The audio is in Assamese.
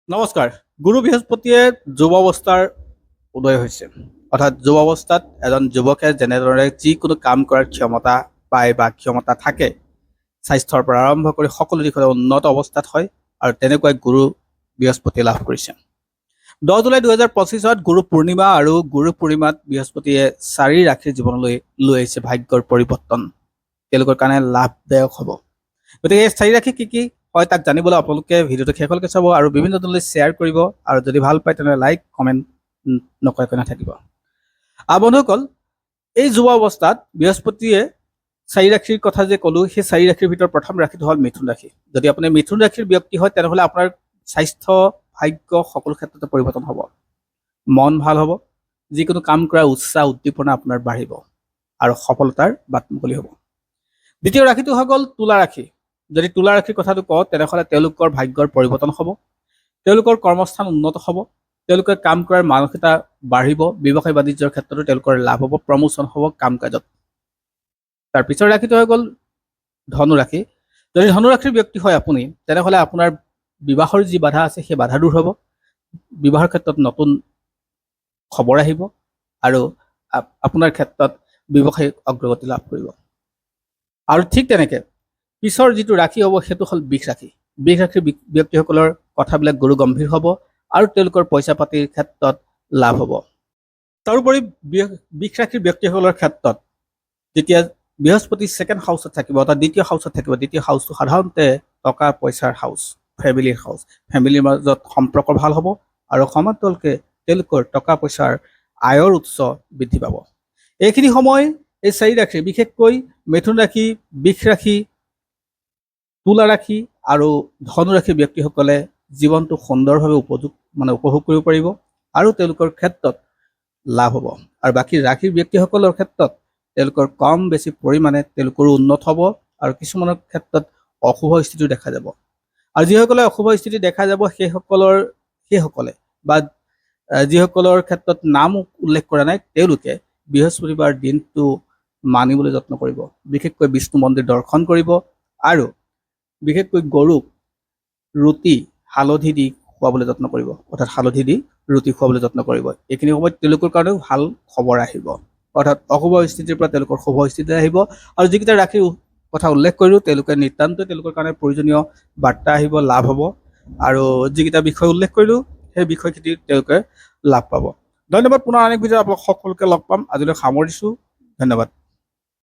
নমস্কাৰ। গুৰু বৃহস্পতিয়ে যুৱ অৱস্থাৰ উদয় হৈছে। অৰ্থাৎ যুৱ অৱস্থাত এজন যুৱকে যেনেদৰে যিকোনো কাম কৰাৰ ক্ষমতা পায় বা ক্ষমতা থাকে, স্বাস্থ্যৰ পৰা আৰম্ভ কৰি সকলো দিশতে উন্নত অৱস্থাত হয় আৰু তেনেকুৱাই গুৰু বৃহস্পতি লাভ কৰিছে। 10 জুলাই 2025 গুৰু পূৰ্ণিমা আৰু গুৰু পূৰ্ণিমাত বৃহস্পতিয়ে 4 ৰাশিৰ জীৱনলৈ লৈ আহিছে ভাগ্যৰ পৰিৱৰ্তন। তেওঁলোকৰ কাৰণে লাভদায়ক হ'ব। গতিকে এই 4 ৰাশি কি হয় তাক জানিবলৈ আপোনালোকে ভিডিঅ'টো শেষলৈকে চাব আৰু বিভিন্ন জনলৈ শ্বেয়াৰ কৰিব আৰু যদি ভাল পায় তেনেহ'লে লাইক কমেণ্ট নকৰাকৈ নাথাকিব। বন্ধুসকল, এই যুৱ অৱস্থাত বৃহস্পতিয়ে 4 ৰাশিৰ কথা যে ক'লো, সেই 4 ৰাশিৰ ভিতৰত প্ৰথম ৰাশিটো হ'ল মিথুন ৰাশি। যদি আপুনি মিথুন ৰাশিৰ ব্যক্তি হয় তেনেহ'লে আপোনাৰ স্বাস্থ্য, ভাগ্য সকলো ক্ষেত্ৰতে পৰিৱৰ্তন হ'ব। মন ভাল হ'ব, যিকোনো কাম কৰাৰ উৎসাহ উদ্দীপনা আপোনাৰ বাঢ়িব আৰু সফলতাৰ বাট মুকলি হ'ব। দ্বিতীয় ৰাশিটো হৈ গ'ল তুলা ৰাশি। যদি তুলা ৰাশিৰ কথাটো কওঁ তেনেহ'লে তেওঁলোকৰ ভাগ্যৰ পৰিৱৰ্তন হ'ব, তেওঁলোকৰ কৰ্মস্থান উন্নত হ'ব, তেওঁলোকে কাম কৰাৰ মানসিকতা বাঢ়িব, ব্যৱসায় বাণিজ্যৰ ক্ষেত্ৰতো তেওঁলোকৰ লাভ হ'ব, প্ৰমোচন হ'ব কাম কাজত। তাৰ পিছৰ ৰাশিটো হৈ গ'ল ধনু ৰাশি। যদি ধনু ৰাশিৰ ব্যক্তি হয় আপুনি তেনেহ'লে আপোনাৰ বিবাহৰ যি বাধা আছে সেই বাধা দূৰ হ'ব, বিবাহৰ ক্ষেত্ৰত নতুন খবৰ আহিব আৰু আপোনাৰ ক্ষেত্ৰত ব্যৱসায়িক অগ্ৰগতি লাভ কৰিব। আৰু ঠিক তেনেকৈ পিছৰ যিটো ৰাশি হ'ব সেইটো হ'ল বৃষ ৰাশি। বৃষ ৰাশিৰ ব্যক্তিসকলৰ কথাবিলাক গুৰু গম্ভীৰ হ'ব আৰু তেওঁলোকৰ পইচা পাতিৰ ক্ষেত্ৰত লাভ হ'ব। তাৰোপৰি বৃষ ৰাশিৰ ব্যক্তিসকলৰ ক্ষেত্ৰত যেতিয়া বৃহস্পতি ছেকেণ্ড হাউচত থাকিব, অৰ্থাৎ দ্বিতীয় হাউচত থাকিব, দ্বিতীয় হাউচটো সাধাৰণতে টকা পইচাৰ হাউচ, ফেমিলিৰ হাউচ। ফেমিলিৰ মাজত সম্পৰ্ক ভাল হ'ব আৰু সমান্তৰালকে তেওঁলোকৰ টকা পইচাৰ আয়ৰ উৎস বৃদ্ধি পাব। এইখিনি সময় এই 4 ৰাশি, বিশেষকৈ মিথুন ৰাশি, বৃষ ৰাশি, তুলা ৰাশি আৰু ধনু ৰাশিৰ ব্যক্তিসকলে জীৱনটো সুন্দৰভাৱে উপভোগ কৰিব পাৰিব আৰু তেওঁলোকৰ ক্ষেত্ৰত লাভ হ'ব। আৰু বাকী ৰাশিৰ ব্যক্তিসকলৰ ক্ষেত্ৰত তেওঁলোকৰ কম বেছি পৰিমাণে তেওঁলোকৰো উন্নত হ'ব আৰু কিছুমানৰ ক্ষেত্ৰত অশুভ স্থিতিও দেখা যাব। আৰু যিসকলে অশুভ স্থিতি দেখা যাব সেইসকলে বা যিসকলৰ ক্ষেত্ৰত নাম উল্লেখ কৰা নাই তেওঁলোকে বৃহস্পতিবাৰ দিনটো মানিবলৈ যত্ন কৰিব, বিশেষকৈ বিষ্ণু মন্দিৰ দৰ্শন কৰিব আৰু বিশেষকৈ গৰুক ৰুটি হালধি দি খুৱাবলৈ যত্ন কৰিব, অৰ্থাৎ হালধি দি ৰুটি খুৱাবলৈ যত্ন কৰিব। এইখিনি সময়ত তেওঁলোকৰ কাৰণেও ভাল খবৰ আহিব, অৰ্থাৎ অশুভ স্থিতিৰ পৰা তেওঁলোকৰ শুভ স্থিতি আহিব। আৰু যিকেইটা ৰাশিৰ কথা উল্লেখ কৰিলোঁ তেওঁলোকে নিতান্তই তেওঁলোকৰ কাৰণে প্ৰয়োজনীয় বাৰ্তা আহিব, লাভ হ'ব আৰু যিকেইটা বিষয় উল্লেখ কৰিলোঁ সেই বিষয়খিনি তেওঁলোকে লাভ পাব। ধন্যবাদ। পুনৰ আন এক ভিডিঅ'ত আপোনালোক সকলোকে লগ পাম। আজিলৈ সামৰিছোঁ। ধন্যবাদ।